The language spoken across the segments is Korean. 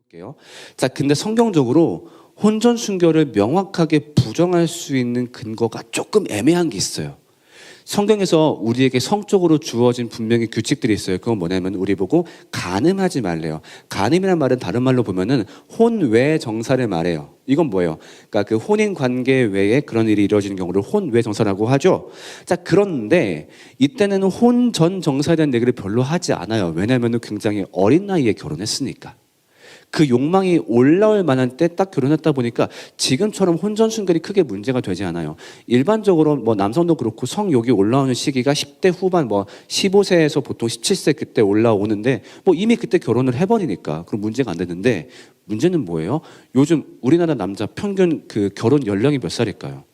볼게요. 자, 근데 성경적으로 혼전 순결을 명확하게 부정할 수 있는 근거가 조금 애매한 게 있어요. 성경에서 우리에게 성적으로 주어진 분명히 규칙들이 있어요. 그건 뭐냐면 우리 보고 간음하지 말래요. 간음이란 말은 다른 말로 보면은 혼외 정사를 말해요. 이건 뭐예요? 그러니까 그 혼인 관계 외에 그런 일이 이루어지는 경우를 혼외 정사라고 하죠. 자, 그런데 이때는 혼전 정사에 대한 얘기를 별로 하지 않아요. 왜냐하면 굉장히 어린 나이에 결혼했으니까. 그 욕망이 올라올 만한 때 딱 결혼했다 보니까 지금처럼 혼전 순결이 크게 문제가 되지 않아요. 일반적으로 뭐 남성도 그렇고 성욕이 올라오는 시기가 10대 후반 뭐 15세에서 보통 17세 그때 올라오는데 뭐 이미 그때 결혼을 해버리니까 그럼 문제가 안 되는데 문제는 뭐예요? 요즘 우리나라 남자 평균 그 결혼 연령이 몇 살일까요?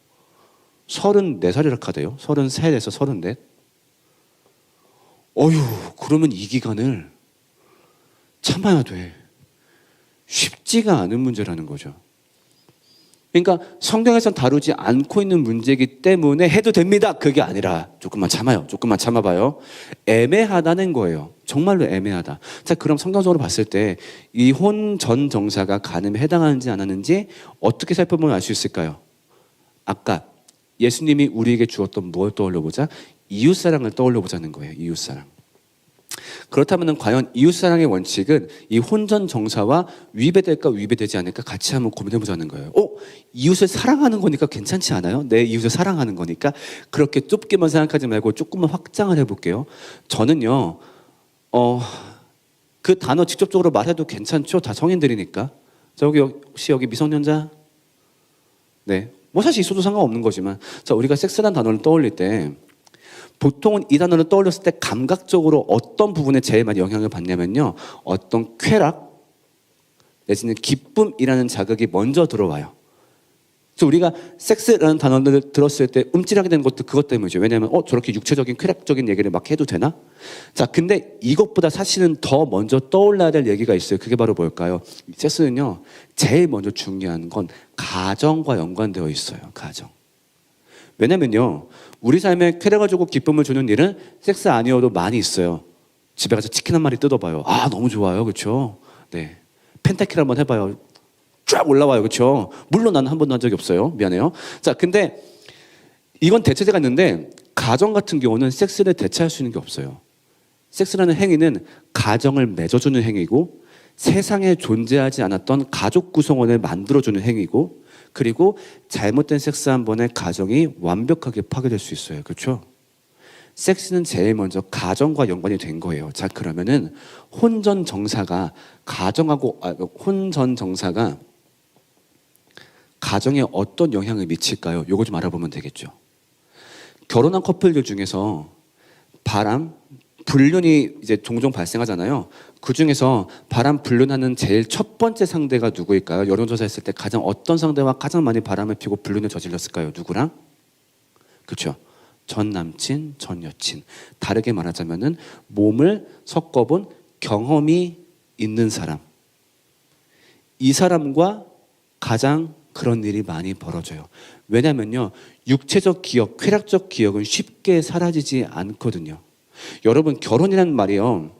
34살이라 하대요. 33에서 34. 어휴, 그러면 이 기간을 참아야 돼. 쉽지가 않은 문제라는 거죠. 그러니까 성경에서는 다루지 않고 있는 문제이기 때문에 해도 됩니다. 그게 아니라 조금만 참아요. 조금만 참아봐요. 애매하다는 거예요. 정말로 애매하다. 자, 그럼 성경적으로 봤을 때 이 혼전 정사가 간음에 해당하는지 안 하는지 어떻게 살펴보면 알 수 있을까요? 아까 예수님이 우리에게 주었던 뭘 떠올려보자? 이웃사랑을 떠올려보자는 거예요. 이웃사랑. 그렇다면 과연 이웃사랑의 원칙은 이 혼전 정사와 위배될까 위배되지 않을까 같이 한번 고민해보자는 거예요. 이웃을 사랑하는 거니까 괜찮지 않아요? 내 이웃을 사랑하는 거니까. 그렇게 좁게만 생각하지 말고 조금만 확장을 해볼게요. 저는요 그 단어 직접적으로 말해도 괜찮죠? 다 성인들이니까. 저기 혹시 여기 미성년자? 네, 뭐 사실 있어도 상관없는 거지만, 자, 우리가 섹스라는 단어를 떠올릴 때 보통은 이 단어를 떠올렸을 때 감각적으로 어떤 부분에 제일 많이 영향을 받냐면요, 어떤 쾌락 내지는 기쁨이라는 자극이 먼저 들어와요. 그래서 우리가 섹스라는 단어를 들었을 때 움찔하게 되는 것도 그것 때문이죠. 왜냐하면 저렇게 육체적인 쾌락적인 얘기를 막 해도 되나? 자, 근데 이것보다 사실은 더 먼저 떠올라야 될 얘기가 있어요. 그게 바로 뭘까요? 섹스는요, 제일 먼저 중요한 건 가정과 연관되어 있어요. 가정. 왜냐면요, 우리 삶에 쾌락을 주고 기쁨을 주는 일은 섹스 아니어도 많이 있어요. 집에 가서 치킨 한 마리 뜯어봐요. 아, 너무 좋아요. 그렇죠? 네, 펜타킬 한번 해봐요. 쫙 올라와요. 그렇죠? 물론 나는 한 번도 한 적이 없어요. 미안해요. 자, 근데 이건 대체제가 있는데 가정 같은 경우는 섹스를 대체할 수 있는 게 없어요. 섹스라는 행위는 가정을 맺어주는 행위고, 세상에 존재하지 않았던 가족 구성원을 만들어주는 행위고, 그리고 잘못된 섹스 한 번에 가정이 완벽하게 파괴될 수 있어요. 그렇죠? 섹스는 제일 먼저 가정과 연관이 된 거예요. 자, 그러면은 혼전 정사가 가정에 어떤 영향을 미칠까요? 요거 좀 알아보면 되겠죠. 결혼한 커플들 중에서 불륜이 이제 종종 발생하잖아요. 그 중에서 불륜하는 제일 첫 번째 상대가 누구일까요? 여론조사했을 때 가장 어떤 상대와 가장 많이 바람을 피고 불륜을 저질렀을까요? 누구랑? 그렇죠. 전 남친, 전 여친. 다르게 말하자면은 몸을 섞어본 경험이 있는 사람. 이 사람과 가장 그런 일이 많이 벌어져요. 왜냐면요, 육체적 기억, 쾌락적 기억은 쉽게 사라지지 않거든요. 여러분, 결혼이라는 말이요,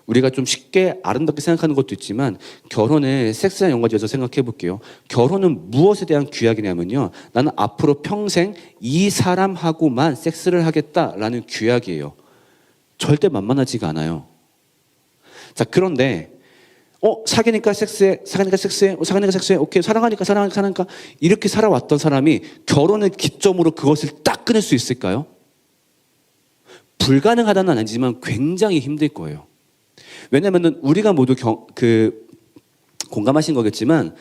우리가 좀 쉽게 아름답게 생각하는 것도 있지만 결혼에 섹스랑 연관지어서 생각해 볼게요. 결혼은 무엇에 대한 규약이냐면요, 나는 앞으로 평생 이 사람하고만 섹스를 하겠다라는 규약이에요. 절대 만만하지가 않아요. 자, 그런데 사귀니까 섹스해, 오케이, 사랑하니까 이렇게 살아왔던 사람이 결혼을 기점으로 그것을 딱 끊을 수 있을까요? 불가능하다는 아니지만 굉장히 힘들 거예요. 왜냐하면 우리가 모두 공감하신 거겠지만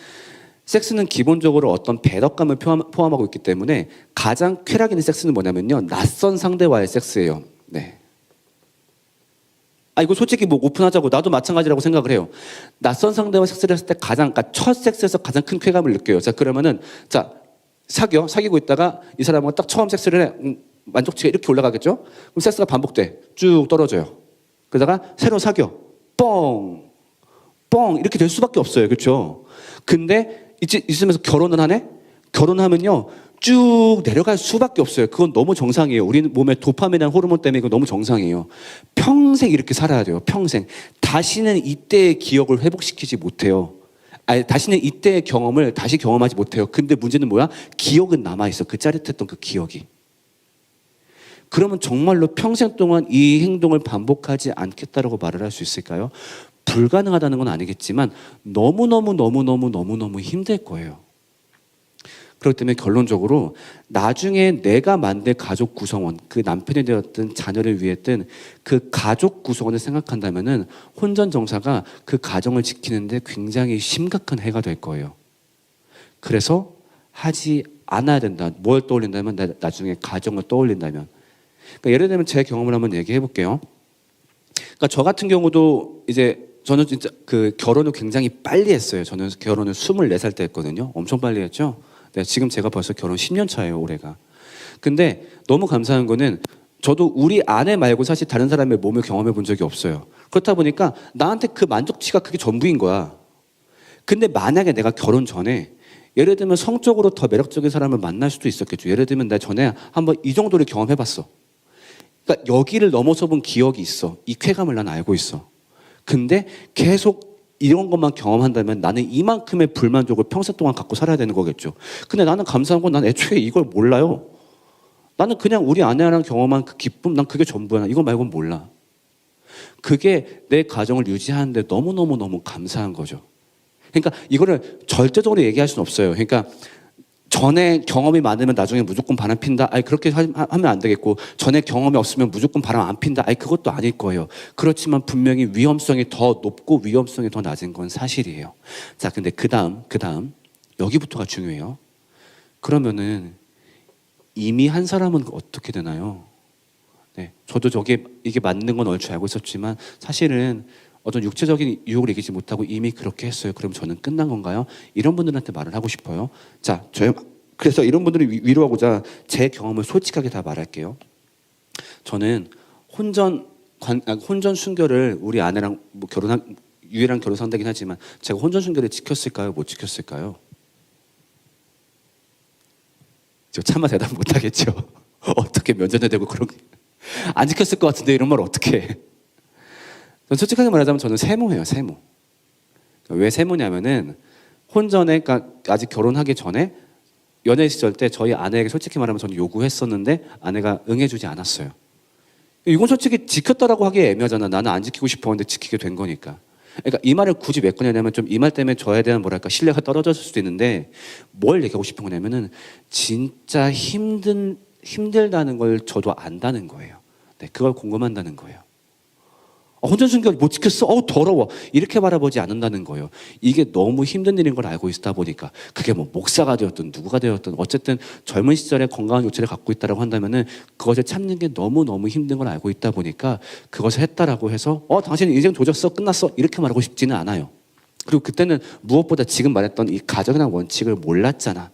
섹스는 기본적으로 어떤 배덕감을 포함하고 있기 때문에 가장 쾌락 있는 섹스는 뭐냐면요, 낯선 상대와의 섹스예요. 네. 이거 솔직히 뭐 오픈하자고 나도 마찬가지라고 생각을 해요. 낯선 상대와 섹스를 했을 때 그러니까 첫 섹스에서 가장 큰 쾌감을 느껴요. 자, 그러면은 자, 사귀고 있다가 이 사람과 딱 처음 섹스를 해. 만족치가 이렇게 올라가겠죠? 그럼 섹스가 반복돼. 쭉 떨어져요. 그러다가 새로 사겨. 뻥 이렇게 될 수밖에 없어요. 그렇죠? 근데 있으면서 결혼을 하네? 결혼하면요, 쭉 내려갈 수밖에 없어요. 그건 너무 정상이에요. 우리 몸에 도파민이라는 호르몬 때문에 이거 너무 정상이에요. 평생 이렇게 살아야 돼요. 평생. 다시는 이때의 기억을 회복시키지 못해요. 아니, 다시는 이때의 경험을 다시 경험하지 못해요. 근데 문제는 뭐야? 기억은 남아있어. 그 짜릿했던 그 기억이. 그러면 정말로 평생 동안 이 행동을 반복하지 않겠다라고 말을 할 수 있을까요? 불가능하다는 건 아니겠지만 너무너무 힘들 거예요. 그렇기 때문에 결론적으로 나중에 내가 만들 가족 구성원, 그 남편이 되었든 자녀를 위했든 그 가족 구성원을 생각한다면은 혼전정사가 그 가정을 지키는데 굉장히 심각한 해가 될 거예요. 그래서 하지 않아야 된다. 뭘 떠올린다면 나중에 가정을 떠올린다면. 그러니까 예를 들면 제 경험을 한번 얘기해 볼게요. 그러니까 저 같은 경우도 이제 저는 진짜 그 결혼을 굉장히 빨리 했어요. 저는 결혼을 24살 때 했거든요. 엄청 빨리 했죠. 네, 지금 제가 벌써 결혼 10년 차예요, 올해가. 근데 너무 감사한 거는 저도 우리 아내 말고 사실 다른 사람의 몸을 경험해 본 적이 없어요. 그렇다 보니까 나한테 그 만족치가 그게 전부인 거야. 근데 만약에 내가 결혼 전에 예를 들면 성적으로 더 매력적인 사람을 만날 수도 있었겠죠. 예를 들면 나 전에 한번 이 정도를 경험해 봤어. 그러니까 여기를 넘어서 본 기억이 있어. 이 쾌감을 난 알고 있어. 근데 계속 이런 것만 경험한다면 나는 이만큼의 불만족을 평생 동안 갖고 살아야 되는 거겠죠. 근데 나는 감사한 건 난 애초에 이걸 몰라요. 나는 그냥 우리 아내랑 경험한 그 기쁨, 난 그게 전부야. 이거 말고는 몰라. 그게 내 가정을 유지하는데 너무 감사한 거죠. 그러니까 이거를 절대적으로 얘기할 수는 없어요. 그러니까 전에 경험이 많으면 나중에 무조건 바람 핀다. 아니 그렇게 하면 안 되겠고 전에 경험이 없으면 무조건 바람 안 핀다. 아니 그것도 아닐 거예요. 그렇지만 분명히 위험성이 더 높고 위험성이 더 낮은 건 사실이에요. 자, 근데 그 다음 여기부터가 중요해요. 그러면은 이미 한 사람은 어떻게 되나요? 네, 저도 이게 맞는 건 얼추 알고 있었지만 사실은 어떤 육체적인 유혹을 이기지 못하고 이미 그렇게 했어요. 그럼 저는 끝난 건가요? 이런 분들한테 말을 하고 싶어요. 자, 그래서 이런 분들을 위로하고자 제 경험을 솔직하게 다 말할게요. 저는 혼전 순결을 우리 아내랑 뭐 유일한 결혼 상대긴 하지만 제가 혼전 순결을 지켰을까요? 못 지켰을까요? 저 차마 대답 못 하겠죠. 어떻게 면전에 대고 그런 안 지켰을 것 같은데 이런 말 어떻게 해? 솔직하게 말하자면 저는 세모예요, 세모. 왜 세모냐면은 혼전에, 그러니까 아직 결혼하기 전에 연애 시절 때 저희 아내에게 솔직히 말하면 저는 요구했었는데 아내가 응해주지 않았어요. 이건 솔직히 지켰다라고 하기에 애매하잖아. 나는 안 지키고 싶었는데 지키게 된 거니까. 그러니까 이 말을 굳이 왜 꺼내냐면 좀 이 말 때문에 저에 대한 뭐랄까 신뢰가 떨어졌을 수도 있는데 뭘 얘기하고 싶은 거냐면은 진짜 힘들다는 걸 저도 안다는 거예요. 네, 그걸 공감한다는 거예요. 혼전 순결 못 지켰어? 더러워. 이렇게 바라보지 않는다는 거예요. 이게 너무 힘든 일인 걸 알고 있다 보니까 그게 뭐 목사가 되었든 누구가 되었든 어쨌든 젊은 시절에 건강한 육체를 갖고 있다라고 한다면은 그것을 참는 게 너무 힘든 걸 알고 있다 보니까 그것을 했다라고 해서 당신 인생 조졌어? 끝났어? 이렇게 말하고 싶지는 않아요. 그리고 그때는 무엇보다 지금 말했던 이 가정이라는 원칙을 몰랐잖아.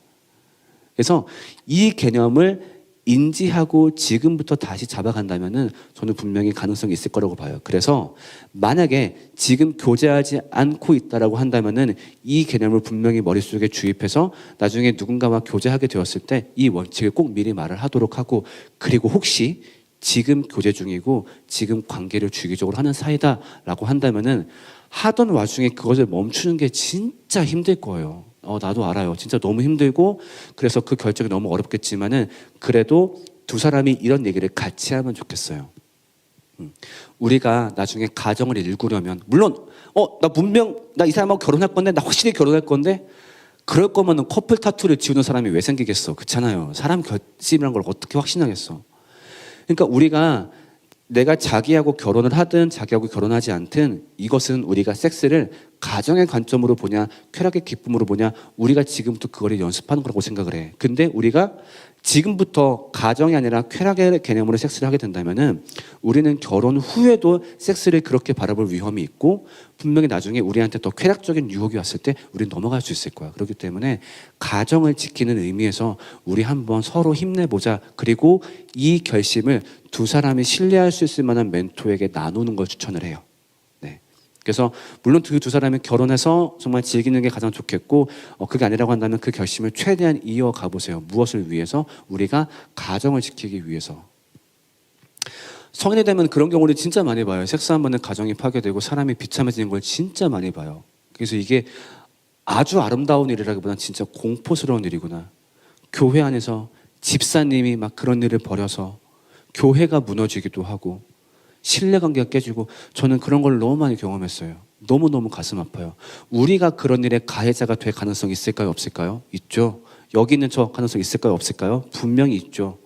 그래서 이 개념을 인지하고 지금부터 다시 잡아간다면은 저는 분명히 가능성이 있을 거라고 봐요. 그래서 만약에 지금 교제하지 않고 있다라고 한다면은 이 개념을 분명히 머릿속에 주입해서 나중에 누군가와 교제하게 되었을 때 이 원칙을 꼭 미리 말을 하도록 하고, 그리고 혹시 지금 교제 중이고 지금 관계를 주기적으로 하는 사이다라고 한다면은 하던 와중에 그것을 멈추는 게 진짜 힘들 거예요. 나도 알아요. 진짜 너무 힘들고 그래서 그 결정이 너무 어렵겠지만은 그래도 두 사람이 이런 얘기를 같이 하면 좋겠어요. 우리가 나중에 가정을 이루려면 물론 나 이 사람하고 결혼할 건데 나 확실히 결혼할 건데 그럴 거면은 커플 타투를 지우는 사람이 왜 생기겠어? 그렇잖아요. 사람 결심이란 걸 어떻게 확신하겠어? 그러니까 우리가 내가 자기하고 결혼을 하든 자기하고 결혼하지 않든 이것은 우리가 섹스를 가정의 관점으로 보냐 쾌락의 기쁨으로 보냐 우리가 지금부터 그거를 연습하는 거라고 생각을 해. 근데 우리가 지금부터 가정이 아니라 쾌락의 개념으로 섹스를 하게 된다면은 우리는 결혼 후에도 섹스를 그렇게 바라볼 위험이 있고 분명히 나중에 우리한테 더 쾌락적인 유혹이 왔을 때 우리는 넘어갈 수 있을 거야. 그렇기 때문에 가정을 지키는 의미에서 우리 한번 서로 힘내보자. 그리고 이 결심을 두 사람이 신뢰할 수 있을 만한 멘토에게 나누는 걸 추천을 해요. 그래서 물론 그 두 사람이 결혼해서 정말 즐기는 게 가장 좋겠고 그게 아니라고 한다면 그 결심을 최대한 이어가 보세요. 무엇을 위해서? 우리가 가정을 지키기 위해서. 성인이 되면 그런 경우를 진짜 많이 봐요. 섹스 한 번에 가정이 파괴되고 사람이 비참해지는 걸 진짜 많이 봐요. 그래서 이게 아주 아름다운 일이라기보다는 진짜 공포스러운 일이구나. 교회 안에서 집사님이 막 그런 일을 벌여서 교회가 무너지기도 하고 신뢰관계가 깨지고 저는 그런 걸 너무 많이 경험했어요. 너무너무 가슴 아파요. 우리가 그런 일의 가해자가 될 가능성이 있을까요? 없을까요? 있죠. 여기 있는 저 가능성 있을까요? 없을까요? 분명히 있죠.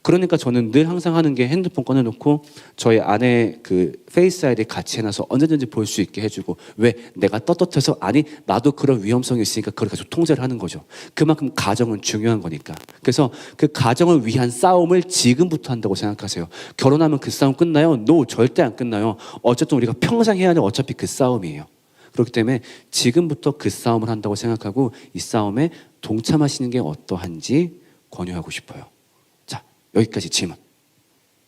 그러니까 저는 늘 항상 하는 게 핸드폰 꺼내놓고 저희 아내 그 페이스 아이디 같이 해놔서 언제든지 볼 수 있게 해주고 왜 내가 떳떳해서 아니 나도 그런 위험성이 있으니까 그걸 계속 통제를 하는 거죠. 그만큼 가정은 중요한 거니까. 그래서 그 가정을 위한 싸움을 지금부터 한다고 생각하세요. 결혼하면 그 싸움 끝나요? No, 절대 안 끝나요. 어쨌든 우리가 평생 해야 될 어차피 그 싸움이에요. 그렇기 때문에 지금부터 그 싸움을 한다고 생각하고 이 싸움에 동참하시는 게 어떠한지 권유하고 싶어요. 여기까지 질문.